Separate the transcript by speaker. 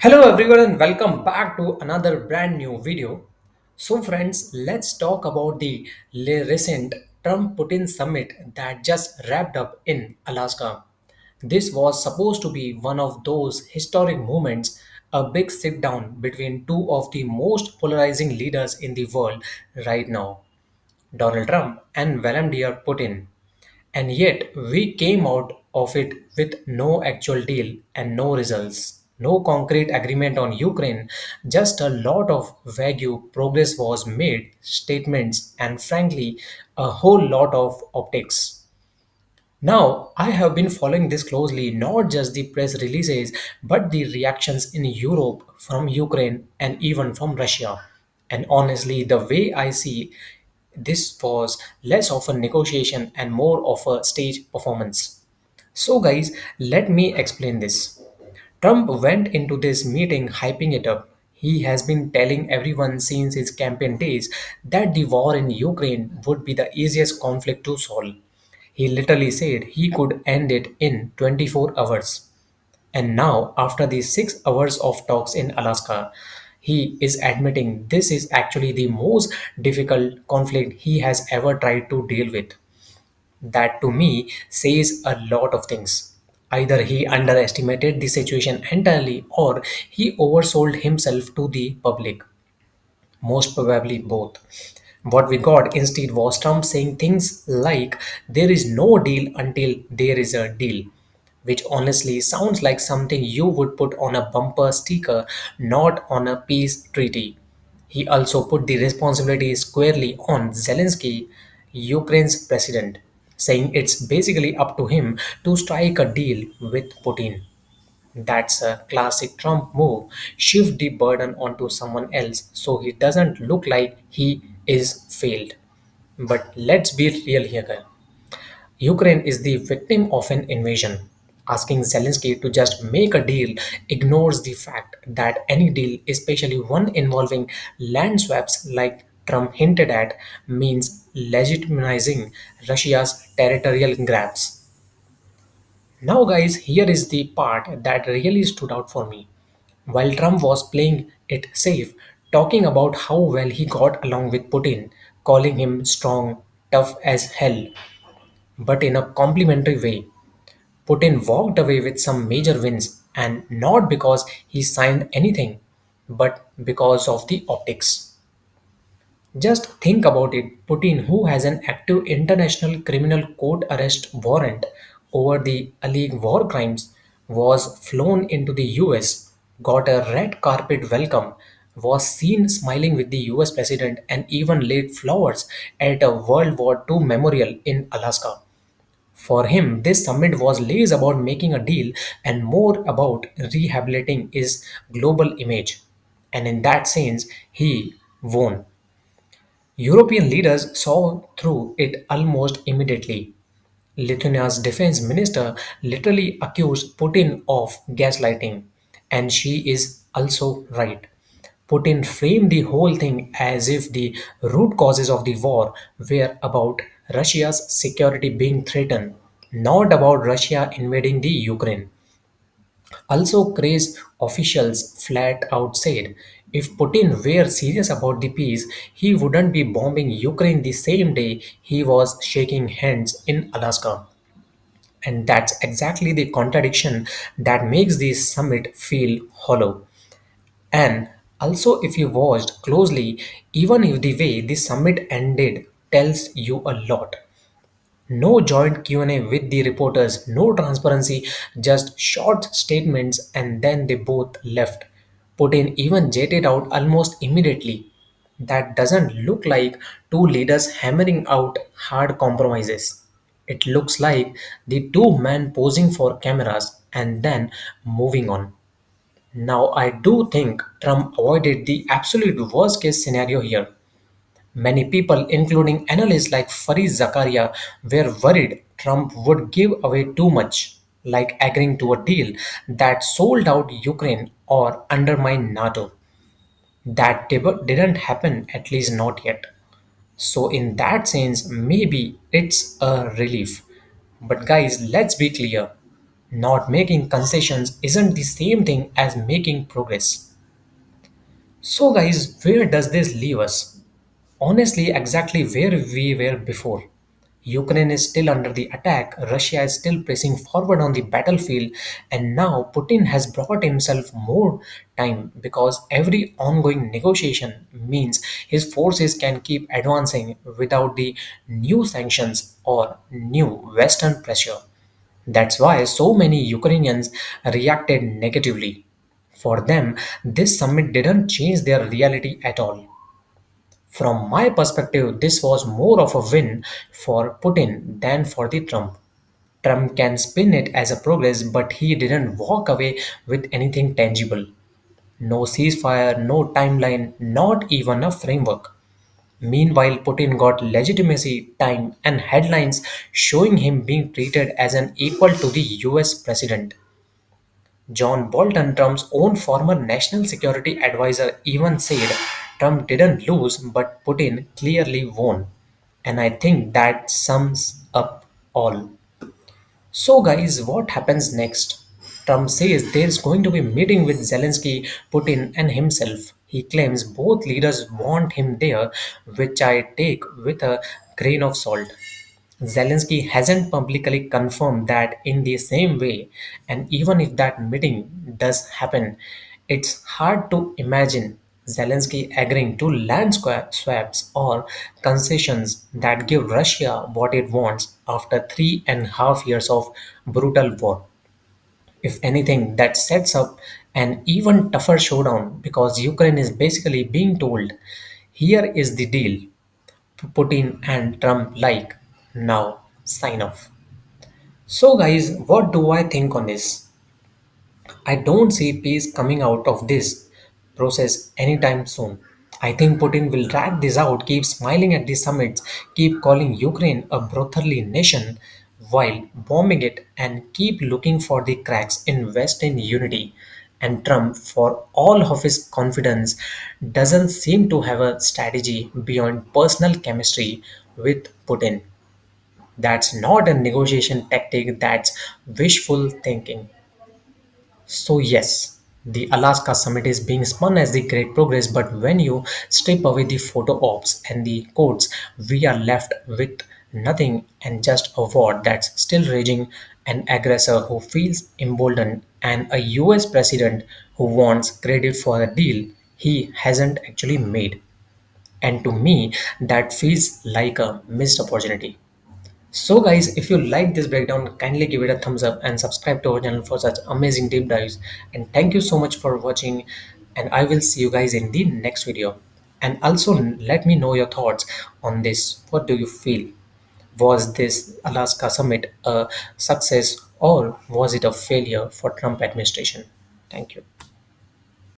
Speaker 1: Hello everyone and welcome back to another brand new video. So friends, let's talk about the recent Trump-Putin summit that just wrapped up in Alaska. This was supposed to be one of those historic moments, a big sit down between two of the most polarizing leaders in the world right now, Donald Trump and Vladimir Putin. And yet, we came out of it with no actual deal and no results. No concrete agreement on Ukraine, just a lot of vague progress was made, statements, and frankly, a whole lot of optics. Now, I have been following this closely, not just the press releases, but the reactions in Europe from Ukraine and even from Russia. And honestly, the way I see this was less of a negotiation and more of a stage performance. So, guys, let me explain this. Trump went into this meeting hyping it up. He has been telling everyone since his campaign days that the war in Ukraine would be the easiest conflict to solve. He literally said he could end it in 24 hours. And now, after the 6 hours of talks in Alaska, he is admitting this is actually the most difficult conflict he has ever tried to deal with. That to me says a lot of things. Either he underestimated the situation entirely or he oversold himself to the public. Most probably both. What we got instead was Trump saying things like there is no deal until there is a deal, which honestly sounds like something you would put on a bumper sticker, not on a peace treaty. He also put the responsibility squarely on Zelensky, Ukraine's president, saying it's basically up to him to strike a deal with Putin. That's a classic Trump move. Shift the burden onto someone else so he doesn't look like he is failed. But let's be real here, guys. Ukraine is the victim of an invasion. Asking Zelensky to just make a deal ignores the fact that any deal, especially one involving land swaps like Trump hinted at, means legitimizing Russia's territorial grabs. Now, guys, here is the part that really stood out for me. While Trump was playing it safe, talking about how well he got along with Putin, calling him strong, tough as hell, but in a complimentary way, Putin walked away with some major wins, and not because he signed anything, but because of the optics. Just think about it. Putin, who has an active international criminal court arrest warrant over the alleged war crimes, was flown into the US, got a red carpet welcome, was seen smiling with the US president, and even laid flowers at a World War II memorial in Alaska. For him, this summit was less about making a deal and more about rehabilitating his global image. And in that sense, he won. European leaders saw through it almost immediately. Lithuania's defense minister literally accused Putin of gaslighting, and she is also right. Putin framed the whole thing as if the root causes of the war were about Russia's security being threatened, not about Russia invading the Ukraine. Also, crazed officials flat out said if Putin were serious about the peace, he wouldn't be bombing Ukraine the same day he was shaking hands in Alaska. And that's exactly the contradiction that makes this summit feel hollow. And also, if you watched closely, even if the way the summit ended tells you a lot. No joint Q&A with the reporters, no transparency, just short statements and then they both left. Putin even jetted out almost immediately. That doesn't look like two leaders hammering out hard compromises. It looks like the two men posing for cameras and then moving on. Now, I do think Trump avoided the absolute worst case scenario here. Many people, including analysts like Fareed Zakaria, were worried Trump would give away too much, like agreeing to a deal that sold out Ukraine or undermined NATO. That didn't happen, at least not yet. So, in that sense, maybe it's a relief. But, guys, let's be clear. Not making concessions isn't the same thing as making progress. So, guys, where does this leave us? Honestly, exactly where we were before. Ukraine is still under the attack, Russia is still pressing forward on the battlefield, and now Putin has brought himself more time because every ongoing negotiation means his forces can keep advancing without the new sanctions or new Western pressure. That's why so many Ukrainians reacted negatively. For them, this summit didn't change their reality at all. From my perspective, this was more of a win for Putin than for the Trump. Trump can spin it as a progress, but he didn't walk away with anything tangible. No ceasefire, no timeline, not even a framework. Meanwhile, Putin got legitimacy, time, and headlines showing him being treated as an equal to the US president. John Bolton, Trump's own former national security advisor, even said Trump didn't lose, but Putin clearly won. And I think that sums up all. So, guys, what happens next? Trump says there's going to be a meeting with Zelensky, Putin, and himself. He claims both leaders want him there, which I take with a grain of salt. Zelensky hasn't publicly confirmed that in the same way, and even if that meeting does happen, it's hard to imagine Zelensky agreeing to land swaps or concessions that give Russia what it wants after 3.5 years of brutal war. If anything, that sets up an even tougher showdown because Ukraine is basically being told, here is the deal. Putin and Trump like, now sign off. So, guys, what do I think on this? I don't see peace coming out of this process anytime soon. I think Putin will drag this out, keep smiling at the summits, keep calling Ukraine a brotherly nation while bombing it, and keep looking for the cracks in Western unity. And Trump, for all of his confidence, doesn't seem to have a strategy beyond personal chemistry with Putin. That's not a negotiation tactic, that's wishful thinking. So, yes, the Alaska Summit is being spun as the great progress, but when you strip away the photo ops and the quotes, we are left with nothing and just a war that's still raging, an aggressor who feels emboldened, and a US president who wants credit for a deal he hasn't actually made. And to me, that feels like a missed opportunity. So, guys, if you like this breakdown, kindly give it a thumbs up and subscribe to our channel for such amazing deep dives. And thank you so much for watching. And I will see you guys in the next video. And also, let me know your thoughts on this. What do you feel? Was this Alaska summit a success or was it a failure for Trump administration? Thank you.